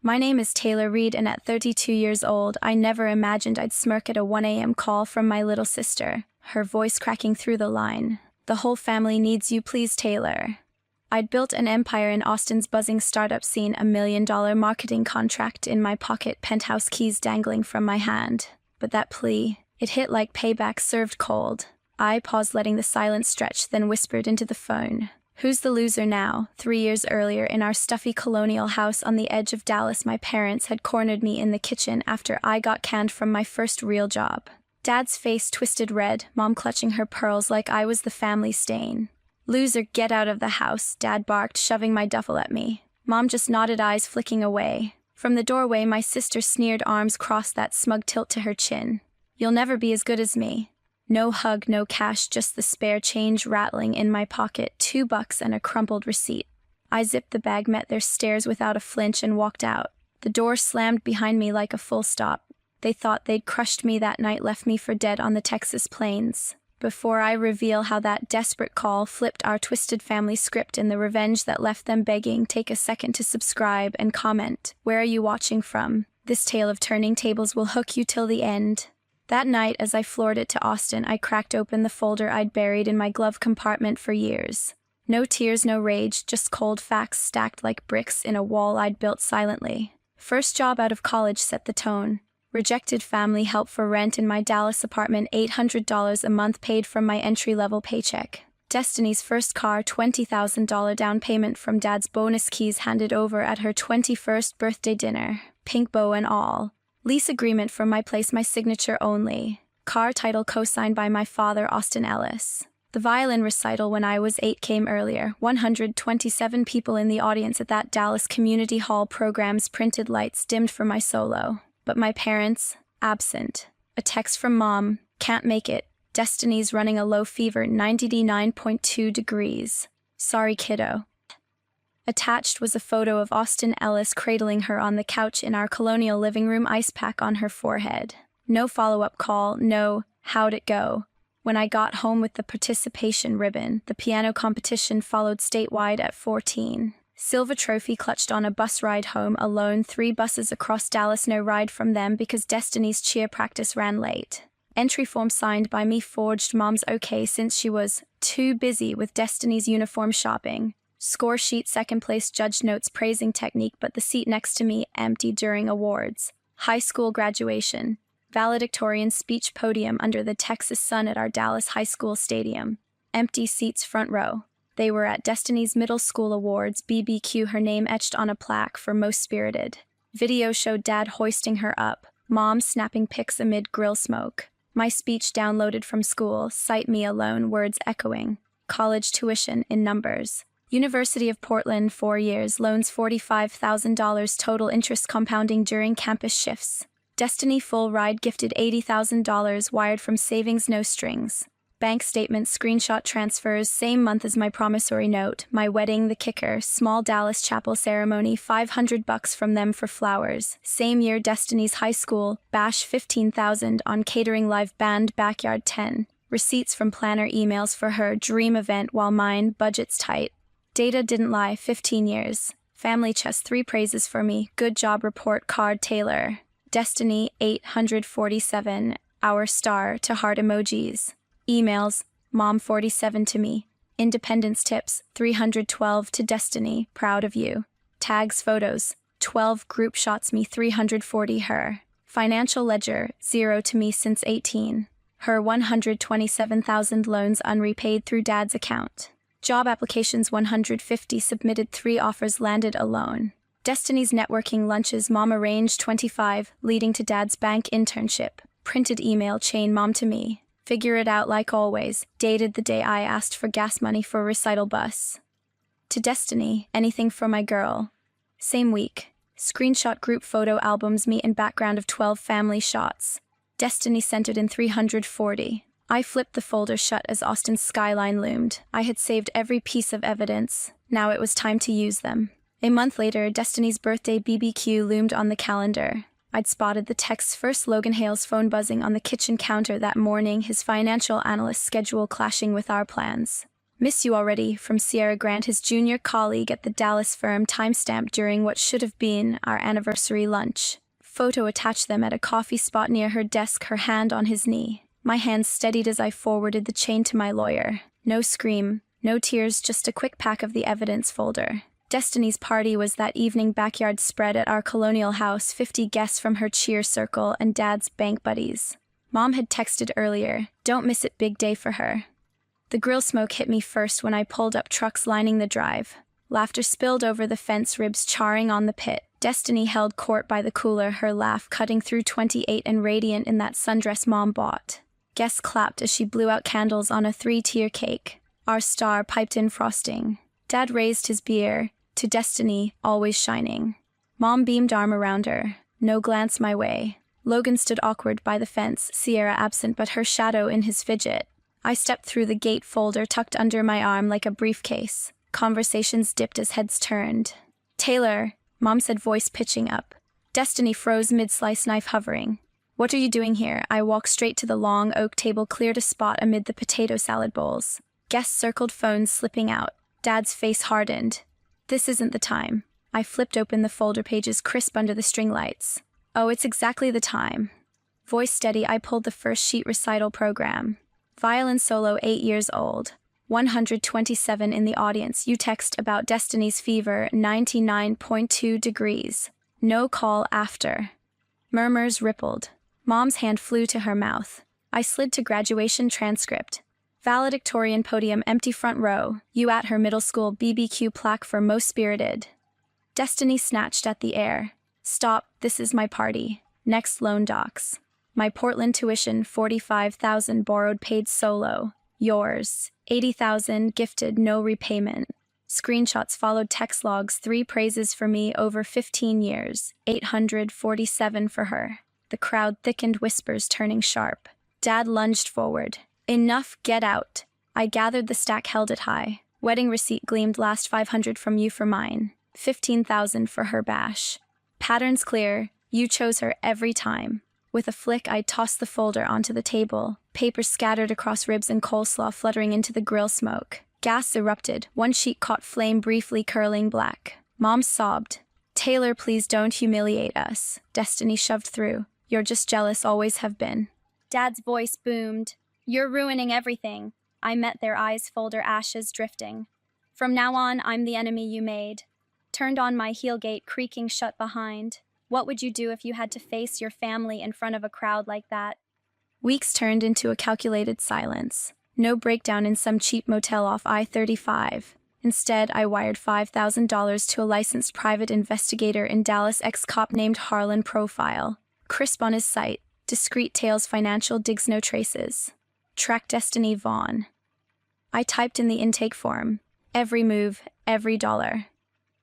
My name is Taylor Reed, and at 32 years old, I never imagined I'd smirk at a 1 a.m. call from my little sister, her voice cracking through the line. The whole family needs you, please, Taylor. I'd built an empire in Austin's buzzing startup scene, $1 million marketing contract in my pocket, penthouse keys dangling from my hand. But that plea, it hit like payback served cold. I paused, letting the silence stretch, then whispered into the phone. Who's the loser now? 3 years earlier, in our stuffy colonial house on the edge of Dallas, my parents had cornered me in the kitchen after I got canned from my first real job. Dad's face twisted red, Mom clutching her pearls like I was the family stain. Loser, get out of the house, Dad barked, shoving my duffel at me. Mom just nodded, eyes flicking away. From the doorway, my sister sneered, arms crossed, that smug tilt to her chin. You'll never be as good as me. No hug, no cash, just the spare change rattling in my pocket, $2 and a crumpled receipt. I zipped the bag, met their stares without a flinch, and walked out. The door slammed behind me like a full stop. They thought they'd crushed me that night, left me for dead on the Texas plains. Before I reveal how that desperate call flipped our twisted family script and the revenge that left them begging, take a second to subscribe and comment. Where are you watching from? This tale of turning tables will hook you till the end. That night, as I floored it to Austin, I cracked open the folder I'd buried in my glove compartment for years. No tears, no rage, just cold facts stacked like bricks in a wall I'd built silently. First job out of college set the tone. Rejected family help for rent in my Dallas apartment, $800 a month paid from my entry-level paycheck. Destiny's first car, $20,000 down payment from Dad's bonus keys handed over at her 21st birthday dinner. Pink bow and all. Lease agreement for my place, my signature only. Car title co-signed by my father, Austin Ellis. The violin recital when I was 8 came earlier. 127 people in the audience at that Dallas Community Hall. Programs, printed lights dimmed for my solo. But my parents, absent. A text from Mom, can't make it. Destiny's running a low fever, 99.2 degrees. Sorry, kiddo. Attached was a photo of Austin Ellis cradling her on the couch in our colonial living room, ice pack on her forehead. No follow-up call, no, how'd it go? When I got home with the participation ribbon, the piano competition followed statewide at 14. Silver trophy clutched on a bus ride home alone, 3 buses across Dallas, no ride from them because Destiny's cheer practice ran late. Entry form signed by me, forged Mom's okay since she was too busy with Destiny's uniform shopping. Score sheet, second place, judge notes praising technique, but the seat next to me empty during awards. High school graduation. Valedictorian speech podium under the Texas sun at our Dallas High School stadium. Empty seats, front row. They were at Destiny's middle school awards, BBQ, her name etched on a plaque for most spirited. Video showed Dad hoisting her up, Mom snapping pics amid grill smoke. My speech downloaded from school, cite me alone, words echoing. College tuition in numbers. University of Portland, 4 years, loans $45,000, total interest compounding during campus shifts. Destiny full ride gifted $80,000, wired from savings, no strings. Bank statements, screenshot transfers, same month as my promissory note. My wedding, the kicker, small Dallas chapel ceremony, $500 from them for flowers. Same year, Destiny's high school, bash, $15,000 on catering, live band, backyard, 10. Receipts from planner, emails for her dream event, while mine, budget's tight. Data didn't lie, 15 years. Family chest, 3 praises for me. Good job report card, Taylor. Destiny, 847. Our star, to heart emojis. Emails, Mom 47 to me. Independence tips, 312 to Destiny, proud of you. Tags, photos, 12 group shots, me 340 her. Financial ledger, 0 to me since 18. Her 127,000 loans unrepaid through Dad's account. Job applications, 150 submitted, 3 offers landed alone. Destiny's networking lunches, Mom arranged 25, leading to Dad's bank internship. Printed email chain, Mom to me. Figure it out like always, dated the day I asked for gas money for a recital bus. To Destiny, anything for my girl. Same week. Screenshot group photo albums, me in background of 12 family shots. Destiny centered in 340. I flipped the folder shut as Austin's skyline loomed. I had saved every piece of evidence. Now it was time to use them. A month later, Destiny's birthday BBQ loomed on the calendar. I'd spotted the text's first, Logan Hale's phone buzzing on the kitchen counter that morning, his financial analyst's schedule clashing with our plans. Miss you already, from Sierra Grant, his junior colleague at the Dallas firm, timestamped during what should have been our anniversary lunch. Photo attached them at a coffee spot near her desk, her hand on his knee. My hand steadied as I forwarded the chain to my lawyer. No scream, no tears, just a quick pack of the evidence folder. Destiny's party was that evening, backyard spread at our colonial house, 50 guests from her cheer circle and Dad's bank buddies. Mom had texted earlier, "Don't miss it, big day for her." The grill smoke hit me first when I pulled up, trucks lining the drive. Laughter spilled over the fence, ribs charring on the pit. Destiny held court by the cooler, her laugh cutting through 28 and radiant in that sundress Mom bought. Guests clapped as she blew out candles on a 3-tier cake. Our star piped in frosting. Dad raised his beer, to Destiny, always shining. Mom beamed, arm around her. No glance my way. Logan stood awkward by the fence, Sierra absent but her shadow in his fidget. I stepped through the gate, folder tucked under my arm like a briefcase. Conversations dipped as heads turned. "Taylor," Mom said, voice pitching up. Destiny froze, mid-slice knife hovering. "What are you doing here?" I walked straight to the long oak table, cleared a spot amid the potato salad bowls. Guests circled, phones slipping out. Dad's face hardened. "This isn't the time." I flipped open the folder, pages crisp under the string lights. "Oh, it's exactly the time." Voice steady, I pulled the first sheet, recital program. Violin solo, 8 years old. 127 in the audience. You text about Destiny's fever, 99.2 degrees. No call after. Murmurs rippled. Mom's hand flew to her mouth. I slid to graduation transcript. Valedictorian podium, empty front row. You at her middle school, BBQ plaque for most spirited. Destiny snatched at the air. "Stop, this is my party." Next, loan docs. My Portland tuition, 45,000 borrowed, paid solo. Yours, 80,000 gifted, no repayment. Screenshots followed, text logs, 3 praises for me over 15 years, 847 for her. The crowd thickened, whispers turning sharp. Dad lunged forward. "Enough, get out." I gathered the stack, held it high. Wedding receipt gleamed, last 500 from you for mine. 15,000 for her bash. Patterns clear, you chose her every time. With a flick, I tossed the folder onto the table. Papers scattered across, ribs and coleslaw fluttering into the grill smoke. Gas erupted. One sheet caught flame, briefly curling black. Mom sobbed. "Taylor, please don't humiliate us." Destiny shoved through. "You're just jealous, always have been." Dad's voice boomed. "You're ruining everything." I met their eyes, folder ashes drifting. "From now on, I'm the enemy you made." Turned on my heel, gate creaking shut behind. What would you do if you had to face your family in front of a crowd like that? Weeks turned into a calculated silence. No breakdown in some cheap motel off I-35. Instead, I wired $5,000 to a licensed private investigator in Dallas, ex-cop named Harlan Profile. Crisp on his site, discreet tales, financial digs, no traces. Track Destiny Vaughn. I typed in the intake form. Every move, every dollar.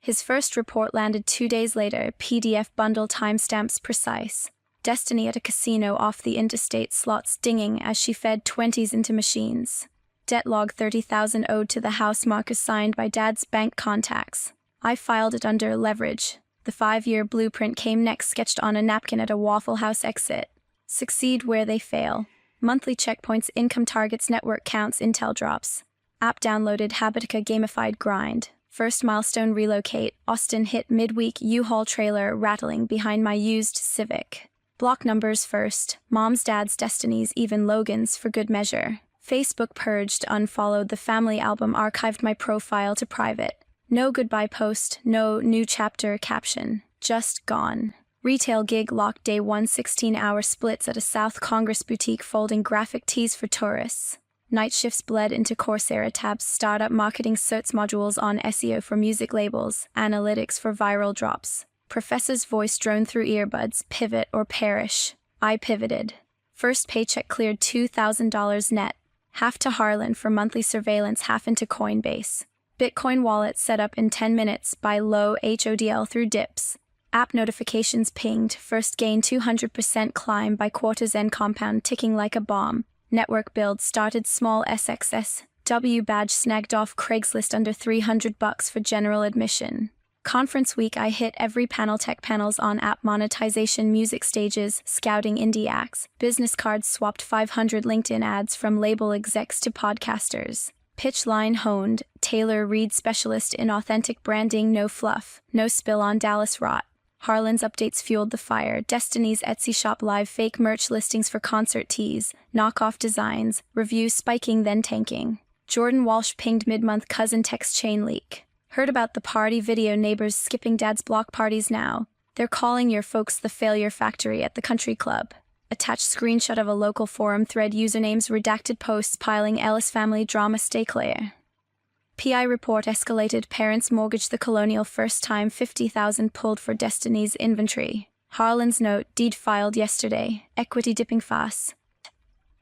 His first report landed 2 days later, PDF bundle, timestamps precise. Destiny at a casino off the interstate, slots dinging as she fed 20s into machines. Debt log, 30,000 owed to the house, marker signed by Dad's bank contacts. I filed it under leverage. The 5-year blueprint came next, sketched on a napkin at a Waffle House exit. Succeed where they fail. Monthly checkpoints, income targets, network counts, intel drops. App downloaded, Habitica gamified grind. First milestone, relocate. Austin hit midweek, U-Haul trailer rattling behind my used Civic. Block numbers first. Mom's, Dad's, Destiny's, even Logan's for good measure. Facebook purged, unfollowed. The family album archived, my profile to private. No goodbye post, no new chapter caption. Just gone. Retail gig locked, day 1, 16-hour splits at a South Congress boutique, folding graphic tees for tourists. Night shifts bled into Coursera tabs, startup marketing certs, modules on SEO for music labels, analytics for viral drops. Professor's voice droned through earbuds, pivot or perish. I pivoted. First paycheck cleared $2,000 net. Half to Harlan for monthly surveillance, half into Coinbase. Bitcoin wallet set up in 10 minutes by low HODL through dips. App notifications pinged, first gain 200% climb by quarter's end, compound ticking like a bomb. Network build started, small SXS. W badge snagged off Craigslist, under $300 for general admission. Conference week, I hit every panel, tech panels on app monetization, music stages, scouting indie acts. Business cards swapped, 500 LinkedIn ads from label execs to podcasters. Pitch line honed, Taylor Reed specialist in authentic branding, no fluff, no spill on Dallas rot. Harlan's updates fueled the fire. Destiny's Etsy shop live fake merch listings for concert tees, knockoff designs, reviews spiking then tanking. Jordan Walsh pinged mid-month cousin text chain leak. Heard about the party video, neighbors skipping dad's block parties now. They're calling your folks the failure factory at the country club. Attached screenshot of a local forum thread, usernames redacted, posts piling, Ellis family drama stay clear. PI report escalated, parents mortgage the colonial, first time $50,000 pulled for Destiny's inventory. Harlan's note, deed filed yesterday, equity dipping fast.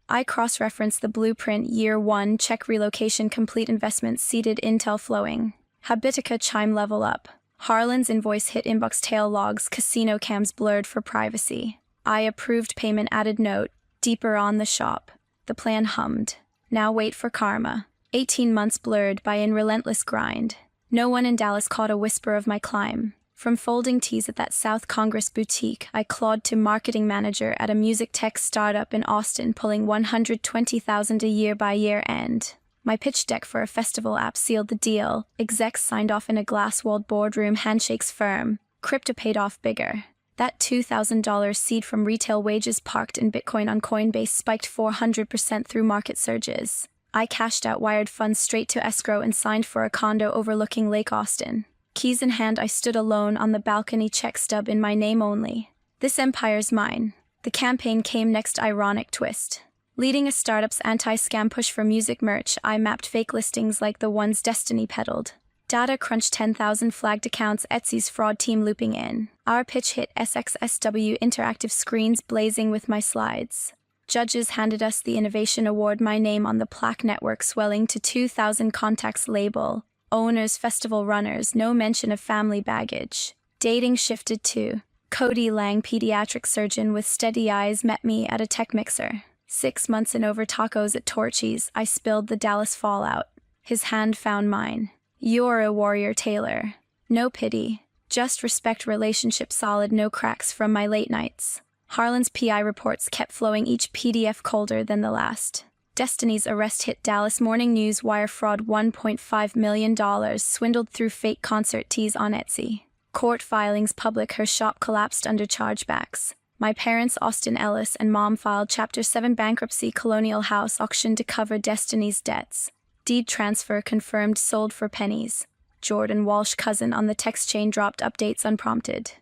I cross-referenced the blueprint, year 1, check relocation complete, investments seeded, intel flowing. Habitica chime level up. Harlan's invoice hit inbox, tail logs, casino cams blurred for privacy. I approved payment, added note, deeper on the shop. The plan hummed. Now wait for karma. 18 months blurred by in relentless grind. No one in Dallas caught a whisper of my climb. From folding tees at that South Congress boutique, I clawed to marketing manager at a music tech startup in Austin, pulling $120,000 a year by year end. My pitch deck for a festival app sealed the deal. Execs signed off in a glass-walled boardroom, handshakes firm. Crypto paid off bigger. That $2,000 seed from retail wages parked in Bitcoin on Coinbase spiked 400% through market surges. I cashed out wired funds straight to escrow and signed for a condo overlooking Lake Austin. Keys in hand, I stood alone on the balcony, check stub in my name only. This empire's mine. The campaign came next, ironic twist. Leading a startup's anti-scam push for music merch, I mapped fake listings like the ones Destiny peddled. Data crunched, 10,000 flagged accounts, Etsy's fraud team looping in. Our pitch hit SXSW, interactive screens blazing with my slides. Judges handed us the Innovation Award, my name on the plaque, network swelling to 2,000 contacts, label. Owners, festival runners, no mention of family baggage. Dating shifted to. Cody Lang, pediatric surgeon with steady eyes, met me at a tech mixer. 6 months and over tacos at Torchy's, I spilled the Dallas fallout. His hand found mine. You're a warrior, Taylor. No pity. Just respect, relationship solid, no cracks from my late nights. Harlan's PI reports kept flowing, each PDF colder than the last. Destiny's arrest hit Dallas Morning News, wire fraud, $1.5 million swindled through fake concert tees on Etsy. Court filings public, her shop collapsed under chargebacks. My parents, Austin Ellis and mom, filed Chapter 7 bankruptcy, colonial house auction to cover Destiny's debts. Deed transfer confirmed, sold for pennies. Jordan Walsh cousin on the text chain dropped updates unprompted.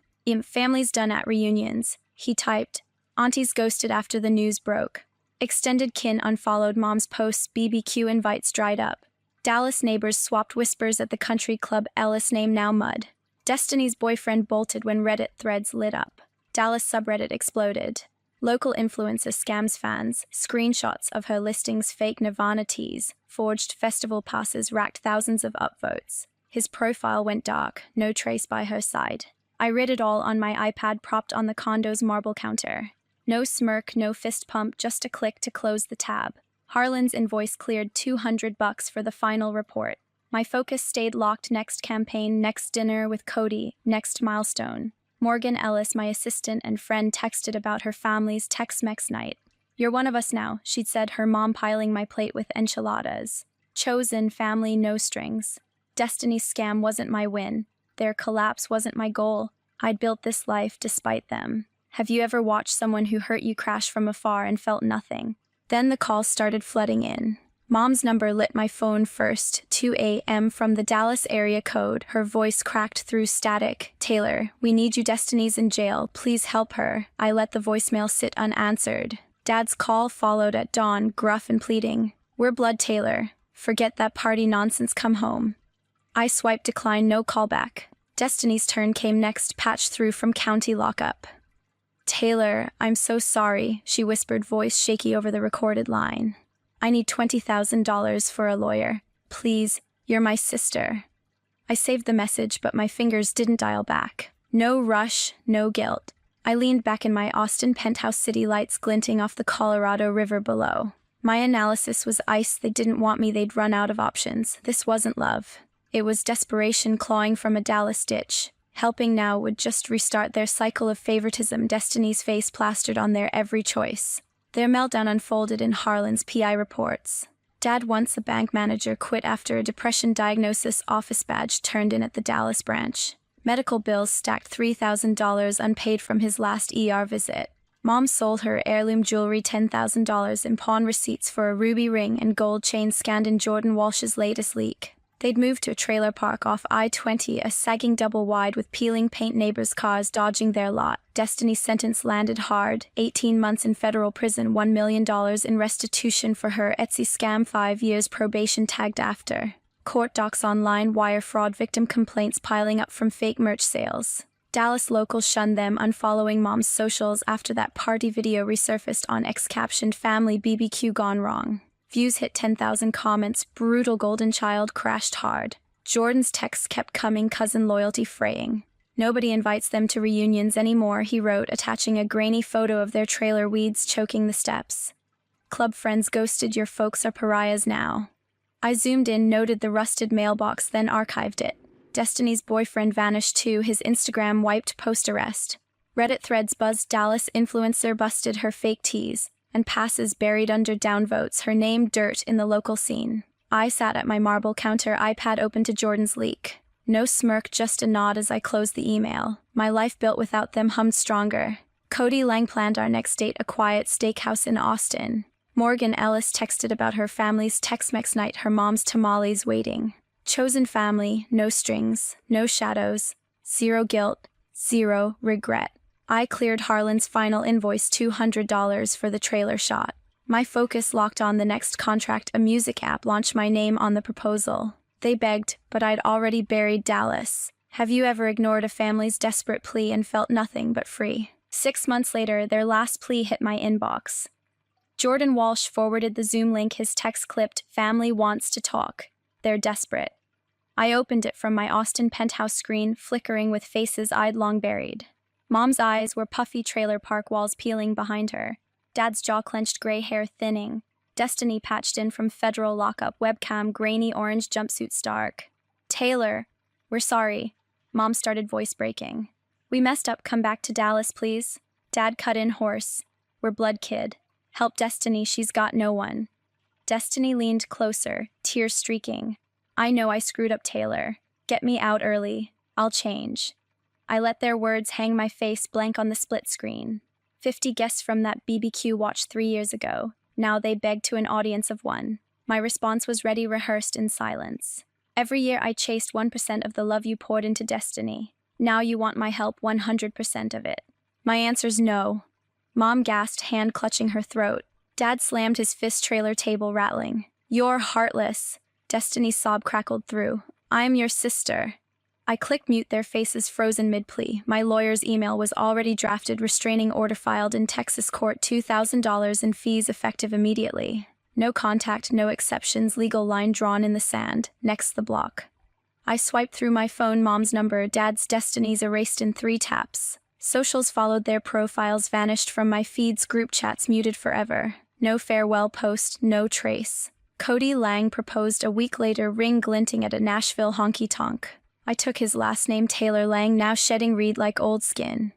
Families done at reunions. He typed, aunties ghosted after the news broke. Extended kin unfollowed mom's posts, BBQ invites dried up. Dallas neighbors swapped whispers at the country club, Ellis name now mud. Destiny's boyfriend bolted when Reddit threads lit up. Dallas subreddit exploded. Local influencer scams fans, screenshots of her listings, fake Nirvana tees, forged festival passes racked thousands of upvotes. His profile went dark, no trace by her side. I read it all on my iPad propped on the condo's marble counter. No smirk, no fist pump, just a click to close the tab. Harlan's invoice cleared $200 for the final report. My focus stayed locked, next campaign, next dinner with Cody, next milestone. Morgan Ellis, my assistant and friend, texted about her family's Tex-Mex night. You're one of us now, she'd said, her mom piling my plate with enchiladas. Chosen family, no strings. Destiny's scam wasn't my win. Their collapse wasn't my goal. I'd built this life despite them. Have you ever watched someone who hurt you crash from afar and felt nothing? Then the calls started flooding in. Mom's number lit my phone first, 2 a.m. from the Dallas area code. Her voice cracked through static. Taylor, we need you, Destiny's in jail. Please help her. I let the voicemail sit unanswered. Dad's call followed at dawn, gruff and pleading. We're blood, Taylor. Forget that party nonsense, come home. I swiped decline, no callback. Destiny's turn came next, patched through from county lockup. Taylor, I'm so sorry, she whispered, voice shaky over the recorded line. I need $20,000 for a lawyer. Please, you're my sister. I saved the message, but my fingers didn't dial back. No rush, no guilt. I leaned back in my Austin penthouse, city lights glinting off the Colorado River below. My analysis was ice. They didn't want me, they'd run out of options. This wasn't love. It was desperation clawing from a Dallas ditch. Helping now would just restart their cycle of favoritism, Destiny's face plastered on their every choice. Their meltdown unfolded in Harlan's PI reports. Dad, once a bank manager, quit after a depression diagnosis. Office badge turned in at the Dallas branch. Medical bills stacked $3,000 unpaid from his last ER visit. Mom sold her heirloom jewelry, $10,000 in pawn receipts for a ruby ring and gold chain scanned in Jordan Walsh's latest leak. They'd moved to a trailer park off I-20, a sagging double-wide with peeling paint, neighbors' cars dodging their lot. Destiny's sentence landed hard, 18 months in federal prison, $1 million in restitution for her Etsy scam, 5 years probation tagged after. Court docs online, wire fraud victim complaints piling up from fake merch sales. Dallas locals shunned them, unfollowing Mom's socials after that party video resurfaced on X captioned "Family BBQ gone wrong." Views hit 10,000 comments, brutal golden child crashed hard. Jordan's texts kept coming, cousin loyalty fraying. Nobody invites them to reunions anymore, he wrote, attaching a grainy photo of their trailer, weeds choking the steps. Club friends ghosted, your folks are pariahs now. I zoomed in, noted the rusted mailbox, then archived it. Destiny's boyfriend vanished too, his Instagram wiped post-arrest. Reddit threads buzzed, Dallas influencer busted her fake teas. And passes buried under downvotes, her name dirt in the local scene. I sat at my marble counter, iPad open to Jordan's leak. No smirk, just a nod as I closed the email. My life built without them hummed stronger. Cody Lang planned our next date, a quiet steakhouse in Austin. Morgan Ellis texted about her family's Tex-Mex night, her mom's tamales waiting. Chosen family, no strings, no shadows, zero guilt, zero regret. I cleared Harlan's final invoice, $200 for the trailer shot. My focus locked on the next contract, a music app launched, my name on the proposal. They begged, but I'd already buried Dallas. Have you ever ignored a family's desperate plea and felt nothing but free? 6 months later, their last plea hit my inbox. Jordan Walsh forwarded the Zoom link, his text clipped, "Family wants to talk. They're desperate." I opened it from my Austin penthouse screen, flickering with faces I'd long buried. Mom's eyes were puffy, trailer park walls peeling behind her. Dad's jaw clenched, gray hair thinning. Destiny patched in from federal lockup, webcam, grainy orange jumpsuit stark. "Taylor, we're sorry." Mom started, voice breaking. "We messed up, come back to Dallas, please." Dad cut in hoarse. "We're blood, kid. Help Destiny, she's got no one." Destiny leaned closer, tears streaking. "I know I screwed up, Taylor. Get me out early. I'll change." I let their words hang, my face blank on the split screen. 50 guests from that BBQ watched 3 years ago. Now they begged to an audience of one. My response was ready, rehearsed in silence. "Every year I chased 1% of the love you poured into Destiny. Now you want my help, 100% of it." My answer's no. Mom gasped, hand clutching her throat. Dad slammed his fist, trailer table rattling. "You're heartless." Destiny's sob crackled through. "I'm your sister." I clicked mute, their faces frozen mid-plea. My lawyer's email was already drafted, restraining order filed in Texas court, $2,000 in fees effective immediately. No contact, no exceptions, legal line drawn in the sand. Next the block. I swiped through my phone, Mom's number, Dad's, Destiny's erased in 3 taps. Socials followed, their profiles vanished from my feeds, group chats muted forever. No farewell post, no trace. Cody Lang proposed a week later, ring glinting at a Nashville honky-tonk. I took his last name, Taylor Lang, now shedding reed like old skin.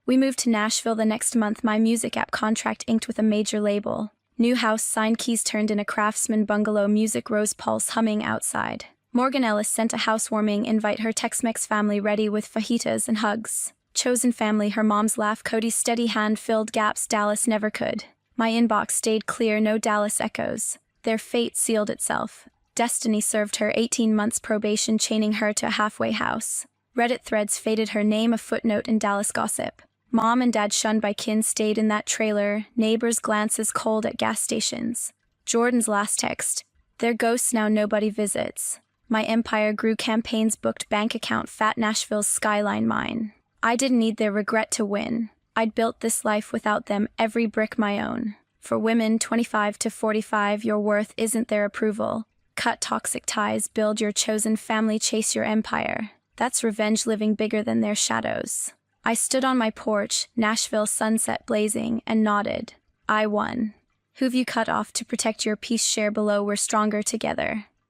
We moved to Nashville the next month, my music app contract inked with a major label. New house, signed, keys turned in a craftsman bungalow, music rose pulse humming outside. Morgan Ellis sent a housewarming invite, her Tex-Mex family ready with fajitas and hugs. Chosen family, her mom's laugh, Cody's steady hand filled gaps Dallas never could. My inbox stayed clear, no Dallas echoes. Their fate sealed itself. Destiny served her 18 months probation, chaining her to a halfway house. Reddit threads faded, her name a footnote in Dallas gossip. Mom and Dad, shunned by kin, stayed in that trailer, neighbors' glances cold at gas stations. Jordan's last text, "Their ghosts now nobody visits." My empire grew, campaigns booked, bank account fat, Nashville's skyline mine. I didn't need their regret to win. I'd built this life without them, every brick my own. For women 25 to 45, your worth isn't their approval. Cut toxic ties, build your chosen family, chase your empire. That's revenge living bigger than their shadows. I stood on my porch, Nashville sunset blazing, and nodded. I won. Who've you cut off to protect your peace? Share below, we're stronger together.